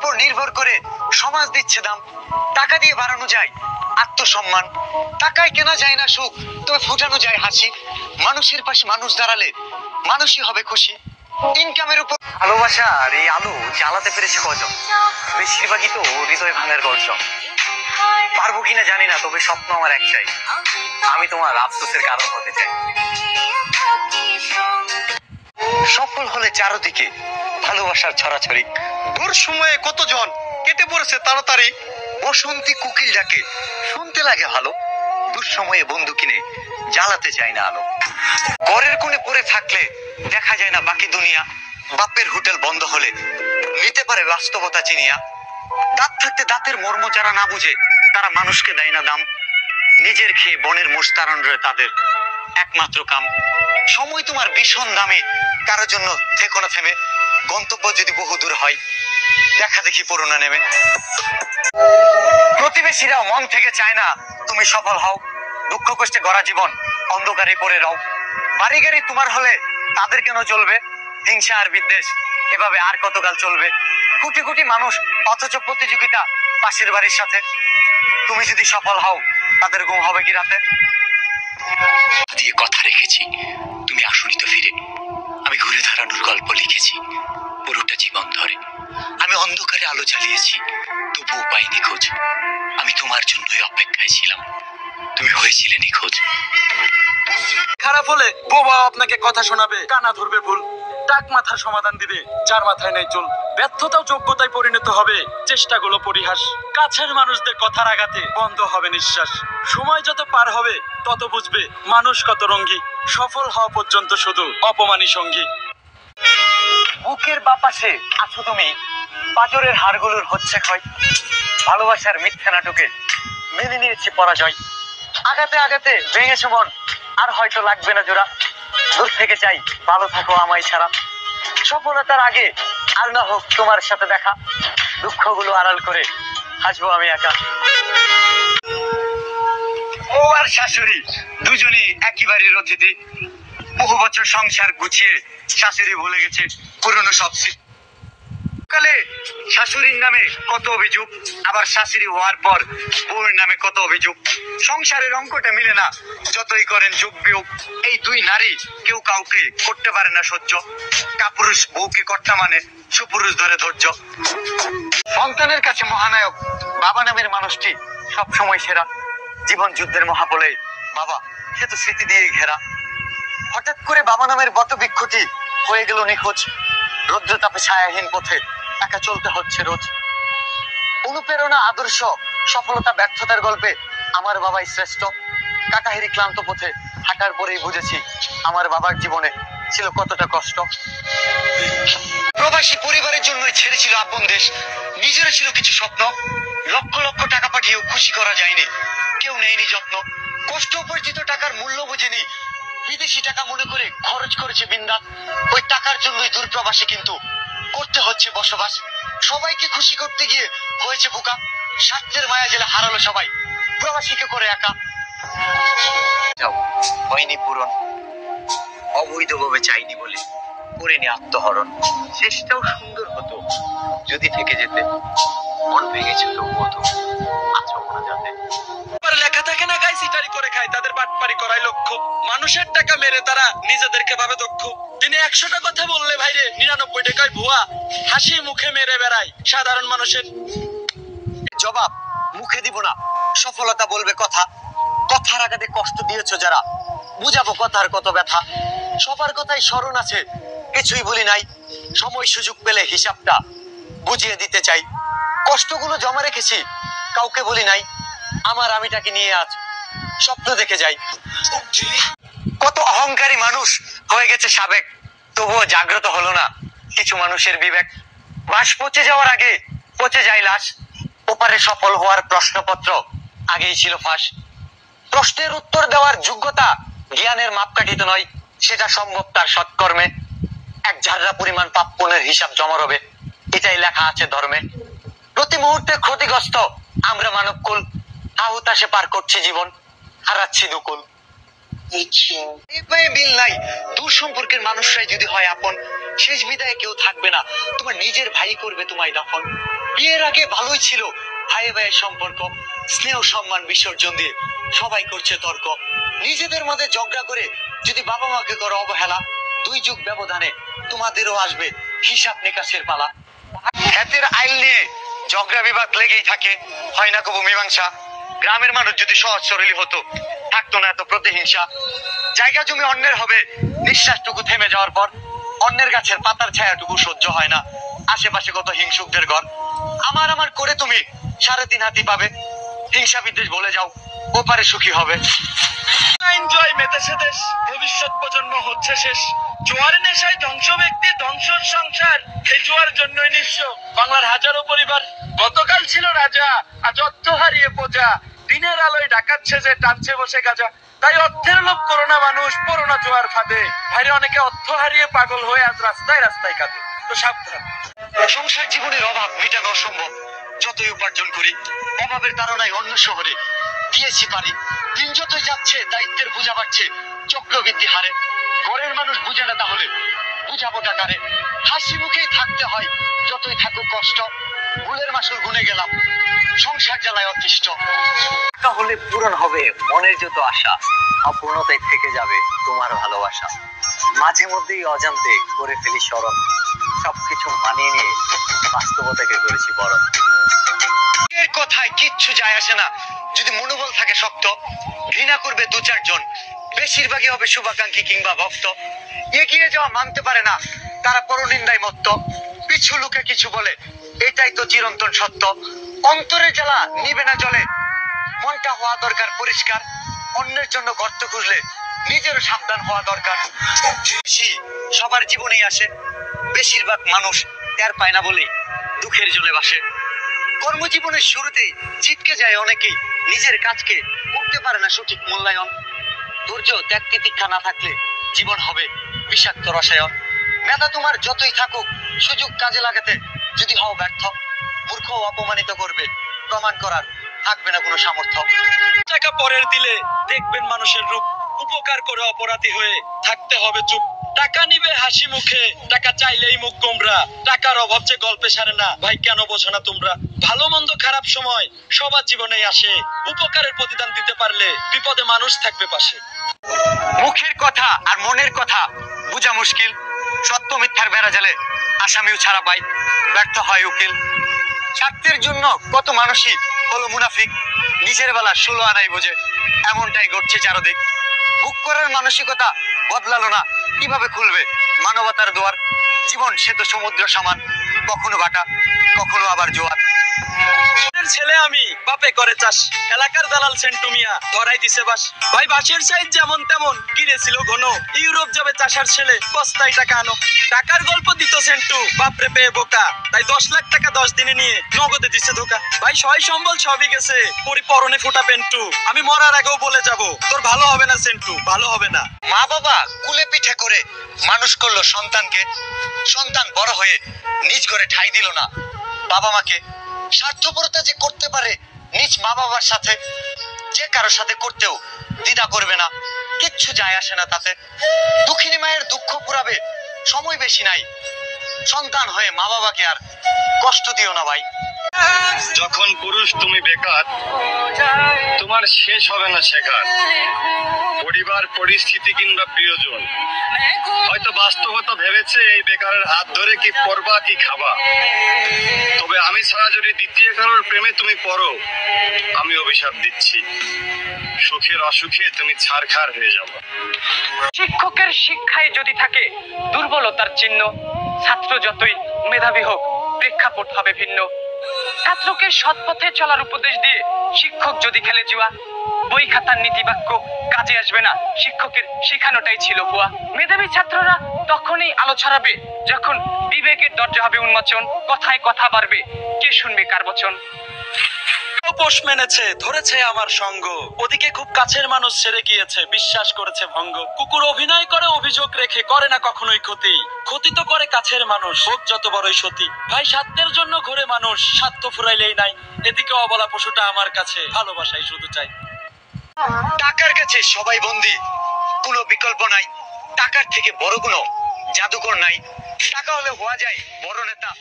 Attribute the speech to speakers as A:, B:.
A: উপর নির্ভর করে সমাজ দিচ্ছে দাম। টাকা দিয়ে বাড়ানো যায় আত্মসম্মান, টাকায় কেনা যায় না সুখ, তবে ফুটানো যায় হাসি। মানুষের পাশে মানুষ দাঁড়ালে মানুষই হবে খুশি। ইনকামের উপর ভালোবাসা আর এই আলো জ্বালাতে পেরেছে কজন, বেশিরভাগই তো হৃদয় ভাঙার গর্জন। পারবো কিনা জানি না, তবে স্বপ্ন আমার একটাই, আমি তোমার আফসোসের কারণ হতে চাই। সফল হলে চারদিকে ভালোবাসার ছড়াছড়ি, দূর সময়ে কতজন কেটে পড়েছে তাড়াতাড়ি। বসন্তী কোকিল ডাকে শুনতে লাগে ভালো, দুঃসময়ে বন্ধু কিনে জ্বালাতে চায় না আলো। ঘরের কোণে পড়ে থাকলে দেখা যায় না বাকি দুনিয়া, বাপের হোটেল বন্ধ হলে নিতে পারে বাস্তবতা চিনিয়া। দাঁত থাকতে দাঁতের মর্ম যারা না বুঝে, তারা মানুষকে দেয় না দাম। নিজের খেয়ে বনের মোষ তাড়ান রয়ে তাদের একমাত্র কাম। সময় তোমার ভীষণ দামে, কারোর জন্য থেকো না থেমে। গন্তব্য যদি বহু দূর হয়, দেখা দেখি পড়ো না নেমে। প্রতিবেশীরাও মন থেকে চায় না তুমি সফল হও, দুঃখ কষ্টে গড়া জীবন অন্ধকারে পড়ে রও। বাড়ি গাড়ি তোমার হলে তাদের কেন জ্বলবে, হিংসা আর বিদ্বেষ এভাবে আর কতকাল চলবে। কোটি কোটি মানুষ অথচ প্রতিযোগিতা পাশের বাড়ির সাথে, তুমি যদি সফল হও তাদের ঘুম হবে কি রাতে। দিয়ে কথা রেখেছি, তুমি আসনি তো ফিরে, আমি ঘুরে দাঁড়ানোর গল্প লিখেছি পুরোটা জীবন ধরে। আমি অন্ধকারে আলো জ্বালিয়েছি, তবুও পাইনি খোঁজ। আমি তোমার জন্যই অপেক্ষায় ছিলাম, তুমি হয়েছিলে নিখোঁজ।
B: খারাপ হলে বাবা আপনাকে কথা শোনাবে, কানা ধরবে ভুল, টাক মাথার সমাধান দিবে যার মাথায় নেই চুল। ব্যর্থতাও যোগ্যতায় পরিণত হবে, চেষ্টাগুলো পরিহাস। কাছের মানুষদের কথার আঘাতে বন্ধ হবে নিঃশ্বাস। সময় যত পার হবে তত বুঝবে মানুষ কত রঙ্গী, সফল হওয়া পর্যন্ত শুধু অপমানী সঙ্গী।
A: বুকের বাপাশে আছো তুমি, পাজরের হাড়গুলোর হচ্ছে ক্ষয়। ভালোবাসার মিথ্যা নাটকে মেনে নিয়েছি পরাজয়। আগাতে আগাতে ভেঙেছে মন, আর হয়তো লাগবে না জোড়া। দূর থেকে চাই ভালো থাকো আমায় ছাড়া। সফলতার আগে আর না হোক তোমার সাথে দেখা, দুঃখগুলো আড়াল করে হাসবো আমি একা। ও আর শাশুড়ি দুজনই একই বাড়ির অতিথি। বহু বছর সংসার গুছিয়ে শাশুড়ি ভুলে গেছে পুরনো সব স্মৃতি। কালে শাশুড়ির নামে কত অভিযোগ, আবার শাশুড়ি হওয়ার পর বউর নামে কত অভিযোগ। সংসারের অঙ্কটা মিলে না যতই করেন যোগ বিয়োগ। এই দুই নারী কেউ কাউকে করতে পারে না সহ্য। কাপুরুষ বউকে কর্তা মানে সুপুরুষ ধরে ধৈর্য। সন্তানের কাছে মহানায়ক বাবা নামের মানুষটি সব সময় সেরা। জীবন যুদ্ধের মহাবলে বাবা, সে তো স্মৃতি দিয়ে ঘেরা। হঠাৎ করে বাবা নামের বটবৃক্ষটি হয়ে গেল নিখোঁজ। রৌদ্রতাপে ছায়াহীন পথে একা চলতে হচ্ছে রোজ। অনুপ্রেরণা আদর্শ সফলতা ব্যর্থতার গল্পে আমার বাবাই শ্রেষ্ঠ। কাটাহেরি ক্লান্ত পথে হাঁটার পরেই বুঝেছি আমার বাবার জীবনে ছিল কতটা কষ্ট। প্রবাসী পরিবারের জন্যই ছেড়েছিল আপন দেশ, নিজেরও ছিল কিছু স্বপ্ন। লক্ষ লক্ষ টাকা পাঠিয়েও খুশি করা যায়নি, কেউ নেয়নি যত্ন। কষ্ট উপার্জিত টাকার মূল্য বুঝেনি, বিদেশি টাকা মনে করে খরচ করেছে বিন্দাস। ওই টাকার জন্যই দূরপ্রবাসী কিন্তু করতে হচ্ছে বসবাস। সবাইকে খুশি করতে গিয়ে হয়েছে বোকা, স্বার্থের মায়া জেলে হারালো সবাই, প্রবাসীকে করে একা। যাও হয়নি পূরণ, অবৈধভাবে চাইনি বলে করিনি আত্মহরণ। শেষটাও সুন্দর হতো যদি থেকে যেতে, মন ভেঙেছে তবুও তো আছো মনে যাতে।
B: লেখা থাকে না গাই সিটারি করে খায়, তাদের বাটপারি করাই লক্ষ্য। মানুষের টাকা মেরে তারা নিজেদেরকে ভাবে দক্ষ। দিনে 100টা কথা বললে ভাইরে 99 টাকায় ভুয়া। হাসি মুখে মেরে বেড়ায় সাধারণ মানুষের
A: জবাব মুখে দিব না, সফলতা বলবে কথা। কথার আঘাতে কষ্ট দিয়েছো যারা, বুঝাবো কথার কত ব্যথা। সবার কথাই স্মরণ আছে, কিছুই বলি নাই। সময় সুযোগ পেলে হিসাবটা বুঝিয়ে দিতে চাই। কষ্টগুলো জমা রেখেছি, কাউকে বলি নাই। আমার আমিটাকে নিয়ে আজ স্বপ্ন দেখে যাই। কত অহংকারী মানুষ হয়ে গেছে সাবেক, তবুও জাগ্রত হলো না কিছু মানুষের বিবেক। বাস পচে যাওয়ার আগে পচে যায় লাশ। ওপারে সফল হওয়ার প্রশ্নপত্র আগেই ছিল ফাঁস। প্রশ্নের উত্তর দেওয়ার যোগ্যতা জ্ঞানের মাপকাঠিতে নয়, সেটা সম্ভব তার সৎকর্মে। এক ঝাড়া পরিমাণ পাপ পুণ্যের হিসাব জমা রবে, এটাই লেখা আছে ধর্মে। প্রতি মুহূর্তে ক্ষতিগ্রস্ত আমরা মানবকুল, হাহুতাশে পার করছি জীবন, হারাচ্ছি দুকুল। মিল নাই। দূর সম্পর্কের মানুষরাই যদি হয় আপন, শেষ বিদায়ে কেউ থাকবে না, তোমার নিজের ভাই করবে তোমায় দাফন। বিয়ের আগে ভালোই ছিল ভাই ভাইয়ের সম্পর্ক, স্নেহ সম্মান বিসর্জন দিয়ে সবাই করছে তর্ক। নিজেদের মধ্যে ঝগড়া করে যদি বাবা মাকে করো অবহেলা, 2 যুগ ব্যবধানে তোমাদেরও আসবে হিসাব নিকাশের পালা। ক্ষেতের আইল নিয়ে ঝগড়া বিবাদ লেগেই থাকে, হয় না কবু মীমাংসা। গ্রামের মানুষ যদি সহজ সরলই হতো, থাকতো না এত প্রতিহিংসা। জায়গা জমি অন্যের হবে, নিঃশ্বাসটুকু থেমে যাওয়ার পর অন্যের গাছের পাতার ছায়াটুকু সহ্য হয় না। আশেপাশে কত হিংসুকদের ঘর, আমার আমার করে তুমি 3.5 হাতি পাবে। হিংসা বিদ্বেষ বলে যাও, ওপারে সুখী হবে।
B: এনজয় মেতেছে দেশ, ভবিষ্যৎ প্রজন্ম হচ্ছে শেষ। জোয়ার নেশায় ধ্বংস ব্যক্তি, ধ্বংস সংসার, এই জোয়ার জন্যই নিঃস্ব বাংলার হাজারো পরিবার। গতকাল ছিল রাজা, আজ অর্থ হারিয়ে প্রজা, দিনের আলোয় ডাকাচ্ছে যে টানছে বসে গাজা। তাই অর্থের লোভ করো না মানুষ, পড়ো না জোয়ার ফাঁদে। ভাইরে অনেকে অর্থ হারিয়ে পাগল হয়ে আজ রাস্তায় রাস্তায় কাঁদে, তো সাবধান।
A: সংসার জীবনের অভাব মেটানো অসম্ভব, যতই উপার্জন করি অভাবের তাড়নায় অন্য শহরে দিয়েছি পারি। দিন যতই যাচ্ছে দায়িত্বের বোঝা বাড়ছে চক্রবৃদ্ধি হারে। ঘরের মানুষ বুঝে না তাহলে বুঝাবো কারে? হাসি মুখেই থাকতে হয় যতই থাকুক কষ্ট, ভুলের মাসুল গুনে গেলাম সংসার জ্বালায় অতিষ্ঠ। টাকা হলে পূরণ হবে মনের যত আশা, অপূর্ণতায় থেকে যাবে তোমার ভালোবাসা। মাঝে মধ্যেই অজান্তে করে ফেলি স্মরণ, সবকিছু মানিয়ে নিয়ে বাস্তবতাকে করেছি বরণ। এর কথায় কিচ্ছু যায় আসে না যদি মনোবল থাকে শক্ত। ঘৃণা করবে 2-4 জন, বেশিরভাগই হবে শুভাকাঙ্ক্ষী কিংবা ভক্ত। এগিয়ে যাওয়া মানতে পারে না তারা পরনিন্দায় মত্ত। পিছু লোকে কিছু বলে এটাই তো চিরন্তন সত্য। অন্তরে জ্বালা নিবে না জলে, মনটা হওয়া দরকার পরিষ্কার। অন্যের জন্য গর্ত খুঁজলে নিজেরও সাবধান হওয়া দরকার। সবার জীবনেই আসে, বেশিরভাগ মানুষ টের পায় না বলেই দুঃখের জলে বাসে। কর্মজীবনের শুরুতেই ছিটকে যায় অনেকেই, নিজের কাজকে করতে পারে না সঠিক মূল্যায়ন। ধৈর্য ত্যাগ তিতিক্ষা না থাকলে জীবন হবে বিষাক্ত রসায়ন। মেধা তোমার যতই থাকুক, সুযোগ কাজে লাগাতে যদি হও ব্যর্থ, মূর্খ অপমানিত করবে, প্রমাণ করার থাকবে না কোনো সামর্থ্য।
B: টাকা পরের দিলে দেখবেন মানুষের রূপ, উপকার করে অপরাধী হয়ে থাকতে হবে চুপ। টাকা নিবে হাসি মুখে, টাকা চাইলেই মুখ গোমরা। টাকার অভাব যে গল্পে সারে না, ভাই কেন বোঝো না তোমরা? ভালো মন্দ খারাপ সময় সবার জীবনেই আসে, উপকারের প্রতিদান দিতে পারলে বিপদে মানুষ থাকবে পাশে।
A: মুখের কথা আর মনের কথা বোঝা মুশকিল, সত্য মিথ্যার বেড়া জালে আসামিও ছাড়া পায়, ব্যর্থ হয় উকিল। স্বার্থের জন্য কত মানুষই হলো মুনাফিক, নিজের বেলা 16 আনাই বোঝে, এমনটাই ঘটছে চারদিক। বুক করার মানসিকতা বদলালো না, কিভাবে খুলবে মানবতার দুয়ার? জীবন সে তো সমুদ্র সমান, কখনো ভাটা কখনো আবার জোয়ার।
B: ছেলে আমি, বাপে করে চাষ, এলাকার দালাল সেন্টু মিয়া ধরাই দিছে বাস। ভাই বাসের সাইজ যেমন তেমন গিরেছিল ঘন, ইউরোপ যাবে চাষার ছেলে বস্তায় টাকা আনো। টাকার গল্প দিত সেন্টু, বাপরে পেয়ে বোকা, তাই 10 লাখ টাকা 10 দিনে নিয়ে নগদে দিছে ধোকা। ভাই সয় সম্বল সবই গেছে, পরনে ফুটা পেন্টু, আমি মরার আগেও বলে যাব তোর ভালো হবে না সেন্টু, ভালো হবে না।
A: মা বাবা কুলে পিঠে করে মানুষ করলো সন্তানকে, সন্তান বড় হয়ে নিজ ঘরে ঠাঁই দিল না বাবা মাকে। স্বার্থপরতা যে করতে পারে নিজ মা বাবার সাথে, যে কারোর সাথে করতেও দ্বিধা করবে না, কিচ্ছু যায় আসে না তাতে। দুঃখিনী মায়ের দুঃখ পুরাবে সময় বেশি নাই, সন্তান হয়ে মা বাবাকে আর কষ্ট দিও না ভাই।
C: যখন পুরুষ তুমি বেকার, তোমার শেষ হবে না শেখার। পরিবার পরিস্থিতি কিংবা প্রিয়জন হয়তো বাস্তবতা ভেবেছে এই বেকারের হাত ধরে কি পড়বা কি খাবা, তবে আমি ছাড়া যদি দ্বিতীয় কারোর প্রেমে তুমি পড়ো, আমি অভিশাপ দিচ্ছি, সুখের অসুখে তুমি ছারখার হয়ে যাবে।
D: শিক্ষকের শিক্ষায় যদি থাকে দুর্বলতার চিহ্ন, ছাত্র যতই মেধাবী হোক প্রেক্ষাপট হবে ভিন্ন। ছাত্রকে সৎ পথে চলার উপদেশ দিয়ে শিক্ষক যদি খেলে জুয়া, বই খাতার নীতি বাক্য কাজে আসবে না, শিক্ষকের শেখানোটাই ছিল ভুয়া। মেধাবী ছাত্ররা তখনই আলো ছড়াবে যখন বিবেকের দরজা হবে উন্মোচন, কথায় কথা বাড়বে, কে শুনবে কার বচন।
B: পোষ মেনেছে ধরেছে আমার সঙ্গ, ওদিকে খুব কাছের মানুষ ছেড়ে গিয়েছে, বিশ্বাস করেছে ভঙ্গ। কুকুর অভিনয় করে অভিযোগ রেখে, করে না কখনোই ক্ষতি, ক্ষতি তো করে কাছের মানুষ হোক যত বড়ই সতী। ভাই স্বার্থের জন্য ঘুরে মানুষ, স্বার্থ ফুরাইলেই নাই, এদিকে অবলা পশুটা আমার কাছে ভালোবাসাই শুধু চাই।
A: টাকার কাছে সবাই বন্দী, কোনো বিকল্প নাই। টাকার থেকে বড় কোনো জাদুকর নাই। টাকা হলে হওয়া যায় বড় নেতা,